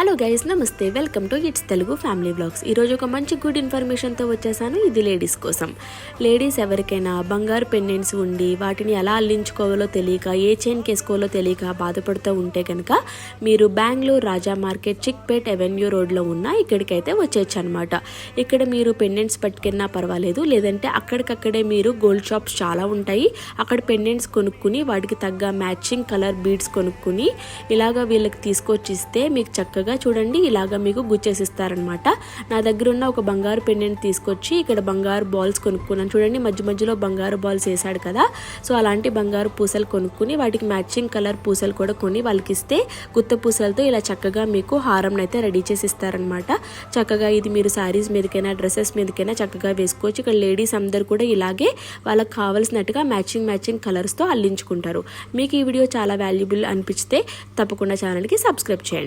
Hello guys, నమస్తే. Welcome to it's Telugu family vlogs. ఈరోజు ఒక మంచి గుడ్ ఇన్ఫర్మేషన్తో వచ్చేసాను. ఇది లేడీస్ కోసం. లేడీస్ ఎవరికైనా బంగారు పెండెంట్స్ ఉండి వాటిని ఎలా అల్లించుకోవాలో తెలియక, ఏ చైన్కి వేసుకోవాలో తెలియక బాధపడుతూ ఉంటే కనుక మీరు బెంగళూరు రాజా మార్కెట్ చిక్పేట్ అవెన్యూ రోడ్లో ఉన్న ఇక్కడికైతే వచ్చేయచ్చు అనమాట. ఇక్కడ మీరు పెండెంట్స్ పట్టుకెళ్ళినా పర్వాలేదు, లేదంటే అక్కడికక్కడే మీరు గోల్డ్ షాప్స్ చాలా ఉంటాయి. అక్కడ పెండెంట్స్ కొనుక్కుని వాటికి తగ్గ మ్యాచింగ్ కలర్ బీడ్స్ కొనుక్కుని ఇలాగ వీళ్ళకి తీసుకొచ్చిస్తే మీకు చక్కగా చూడండి ఇలాగా మీకు గుచ్చేసిస్తారనమాట. నా దగ్గర ఉన్న ఒక బంగారు పెండెంట్ తీసుకొచ్చి ఇక్కడ బంగారు బాల్స్ కొనుక్కున్నాను. చూడండి మధ్య మధ్యలో బంగారు బాల్స్ వేసాడు కదా. సో అలాంటి బంగారు పూసలు కొనుక్కుని వాటికి మ్యాచింగ్ కలర్ పూసలు కూడా కొని వాళ్ళకి ఇస్తే గుత్త పూసలతో ఇలా చక్కగా మీకు హారం అయితే రెడీ చేసి ఇస్తారనమాట. చక్కగా ఇది మీరు శారీస్ మీదకైనా డ్రెస్సెస్ మీదకైనా చక్కగా వేసుకోవచ్చు. ఇక్కడ లేడీస్ అందరు కూడా ఇలాగే వాళ్ళకి కావాల్సినట్టుగా మ్యాచింగ్ కలర్స్తో అల్లించుకుంటారు. మీకు ఈ వీడియో చాలా వాల్యుబుల్ అనిపిస్తే తప్పకుండా ఛానల్కి సబ్స్క్రైబ్ చేయండి.